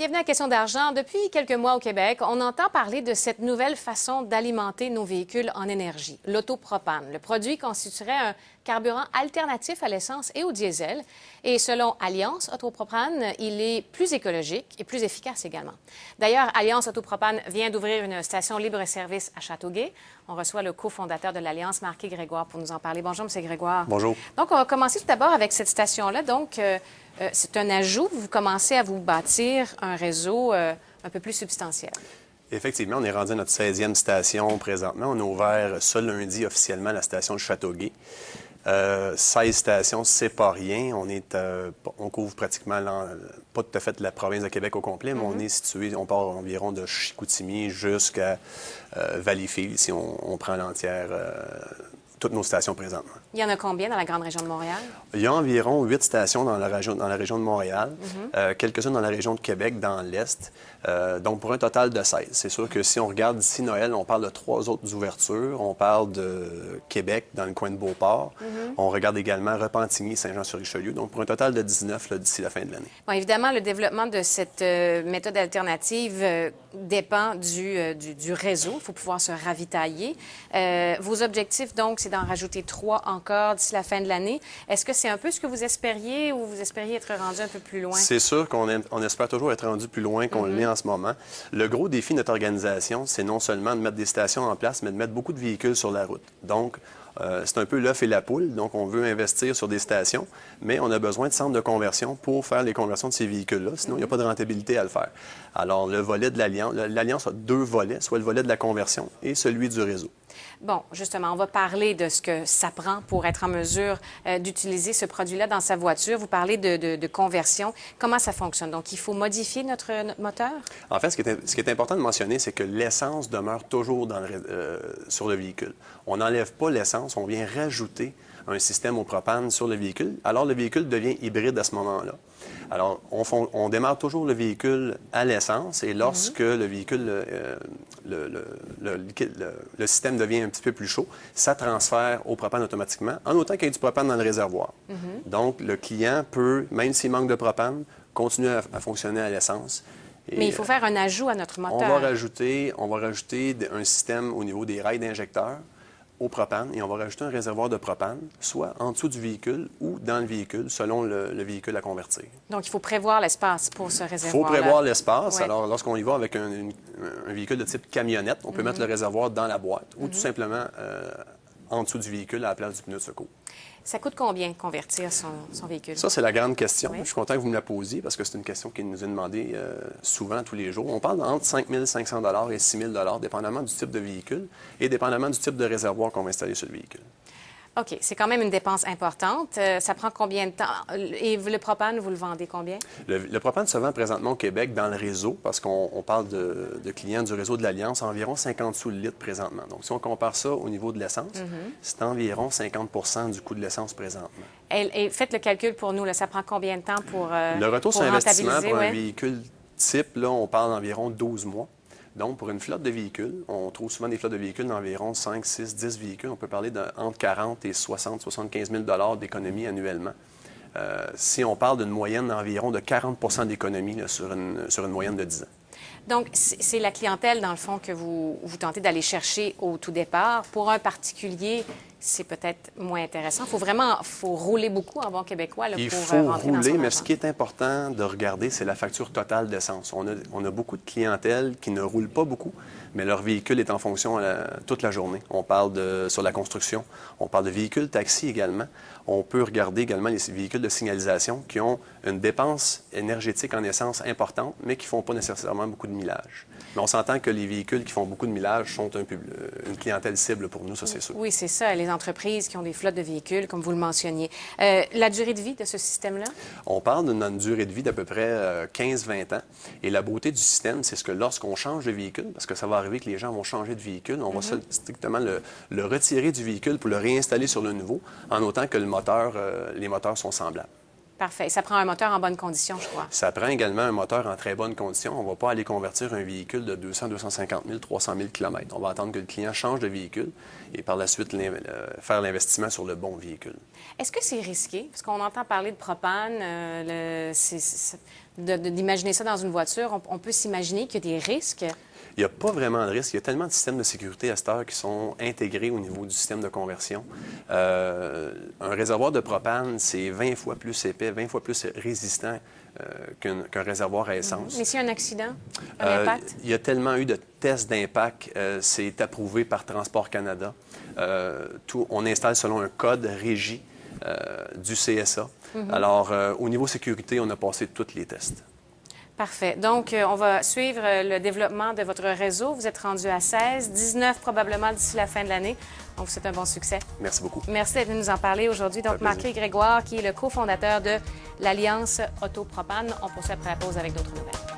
Bienvenue à Question d'argent. Depuis quelques mois au Québec, on entend parler de cette nouvelle façon d'alimenter nos véhicules en énergie, l'autopropane. Le produit constituerait un carburant alternatif à l'essence et au diesel. Et selon Alliance Autopropane, il est plus écologique et plus efficace également. D'ailleurs, Alliance Autopropane vient d'ouvrir une station libre-service à Châteauguay. On reçoit le cofondateur de l'Alliance, Marquis Grégoire, pour nous en parler. Bonjour, M. Grégoire. Bonjour. Donc, on va commencer tout d'abord avec cette station-là. Donc, c'est un ajout. Vous commencez à vous bâtir un réseau un peu plus substantiel. Effectivement, on est rendu à notre 16e station présentement. On a ouvert ce lundi officiellement la station de Châteauguay. 16 stations, c'est pas rien. On couvre pratiquement, pas tout à fait la province de Québec au complet, mais on est situé, on part environ de Chicoutimi jusqu'à Valleyfield, si on prend l'entière, toutes nos stations présentement. Il y en a combien dans la grande région de Montréal? Il y a environ 8 stations dans la région de Montréal, quelques-unes dans la région de Québec, dans l'Est, donc pour un total de 16. C'est sûr que si on regarde d'ici Noël, on parle de 3 autres ouvertures. On parle de Québec, dans le coin de Beauport. On regarde également Repentigny, Saint-Jean-sur-Richelieu, donc pour un total de 19 d'ici la fin de l'année. Bon, évidemment, le développement de cette méthode alternative dépend du réseau. Il faut pouvoir se ravitailler. Vos objectifs, donc, c'est d'en rajouter 3 encore d'ici la fin de l'année. Est-ce que c'est un peu ce que vous espériez ou vous espériez être rendu un peu plus loin? C'est sûr qu'on espère toujours être rendu plus loin qu'on l'est en ce moment. Le gros défi de notre organisation, c'est non seulement de mettre des stations en place, mais de mettre beaucoup de véhicules sur la route. Donc, c'est un peu l'œuf et la poule. Donc, on veut investir sur des stations, mais on a besoin de centres de conversion pour faire les conversions de ces véhicules-là. Sinon, il n'y a pas de rentabilité à le faire. Alors, le volet de l'Alliance a 2 volets, soit le volet de la conversion et celui du réseau. Bon, justement, on va parler de ce que ça prend pour être en mesure d'utiliser ce produit-là dans sa voiture. Vous parlez de conversion. Comment ça fonctionne? Donc, il faut modifier notre moteur? En fait, ce qui est important de mentionner, c'est que l'essence demeure toujours sur le véhicule. On n'enlève pas l'essence, on vient rajouter un système au propane sur le véhicule. Alors, le véhicule devient hybride à ce moment-là. Alors, on démarre toujours le véhicule à l'essence et lorsque le véhicule, le système devient un petit peu plus chaud, ça transfère au propane automatiquement, en autant qu'il y ait du propane dans le réservoir. Donc, le client peut, même s'il manque de propane, continuer à fonctionner à l'essence. Mais il faut faire un ajout à notre moteur. On va rajouter un système au niveau des rails d'injecteurs au propane et on va rajouter un réservoir de propane, soit en dessous du véhicule ou dans le véhicule, selon le véhicule à convertir. Donc, il faut prévoir l'espace pour ce réservoir. Il faut prévoir l'espace. Ouais. Alors, lorsqu'on y va avec un véhicule de type camionnette, on peut mettre le réservoir dans la boîte ou tout simplement en dessous du véhicule à la place du pneu de secours. Ça coûte combien convertir son véhicule? Ça, c'est la grande question. Oui. Je suis content que vous me la posiez parce que c'est une question qui nous est demandée souvent tous les jours. On parle entre 5 500 et 6 000 dépendamment du type de véhicule et dépendamment du type de réservoir qu'on va installer sur le véhicule. OK. C'est quand même une dépense importante. Ça prend combien de temps? Et le propane, vous le vendez combien? Le propane se vend présentement au Québec dans le réseau parce qu'on parle de clients du réseau de l'Alliance à environ 50 sous le litre présentement. Donc, si on compare ça au niveau de l'essence, c'est environ 50 du coût de l'essence présentement. Et faites le calcul pour nous. Là. Ça prend combien de temps pour le retour sur investissement pour ouais? un véhicule type, là, on parle d'environ 12 mois. Donc, pour une flotte de véhicules, on trouve souvent des flottes de véhicules d'environ 5, 6, 10 véhicules. On peut parler d'entre 40 et 60, 75 000 d'économie annuellement. Si on parle d'une moyenne d'environ de 40 d'économie sur une moyenne de 10 ans. Donc, c'est la clientèle, dans le fond, que vous tentez d'aller chercher au tout départ. Pour un particulier, c'est peut-être moins intéressant. Faut rouler beaucoup en bon québécois là, Il pour faut rentrer rouler, dans son mais argent. ce qui est important de regarder, c'est la facture totale d'essence. On a beaucoup de clientèle qui ne roule pas beaucoup, mais leur véhicule est en fonction toute la journée. On parle sur la construction, on parle de véhicules taxis également. On peut regarder également les véhicules de signalisation qui ont une dépense énergétique en essence importante, mais qui ne font pas nécessairement beaucoup de millage. Mais on s'entend que les véhicules qui font beaucoup de millage sont une clientèle cible pour nous, ça c'est sûr. Oui, c'est ça. Les entreprises qui ont des flottes de véhicules, comme vous le mentionniez. La durée de vie de ce système-là? On parle d'une durée de vie d'à peu près 15-20 ans. Et la beauté du système, c'est que lorsqu'on change de véhicule, parce que ça va arriver que les gens vont changer de véhicule, on va strictement le retirer du véhicule pour le réinstaller sur le nouveau, en autant que les moteurs sont semblables. Parfait. Ça prend un moteur en bonne condition, je crois. Ça prend également un moteur en très bonne condition. On ne va pas aller convertir un véhicule de 200, 250 000, 300 000 km. On va attendre que le client change de véhicule et par la suite faire l'investissement sur le bon véhicule. Est-ce que c'est risqué? Parce qu'on entend parler de propane, d'imaginer ça dans une voiture. On peut s'imaginer qu'il y a des risques. Il n'y a pas vraiment de risque. Il y a tellement de systèmes de sécurité à cette heure qui sont intégrés au niveau du système de conversion. Un réservoir de propane, c'est 20 fois plus épais, 20 fois plus résistant qu'un réservoir à essence. Mais s'il y a un accident, un impact? Il y a tellement eu de tests d'impact. C'est approuvé par Transport Canada. On installe selon un code régi du CSA. Alors, au niveau sécurité, on a passé tous les tests. Parfait. Donc, on va suivre le développement de votre réseau. Vous êtes rendu à 16, 19 probablement d'ici la fin de l'année. Donc, c'est un bon succès. Merci beaucoup. Merci d'être venu nous en parler aujourd'hui. Donc, Marc Grégoire, qui est le cofondateur de l'Alliance Autopropane. On poursuit après la pause avec d'autres nouvelles.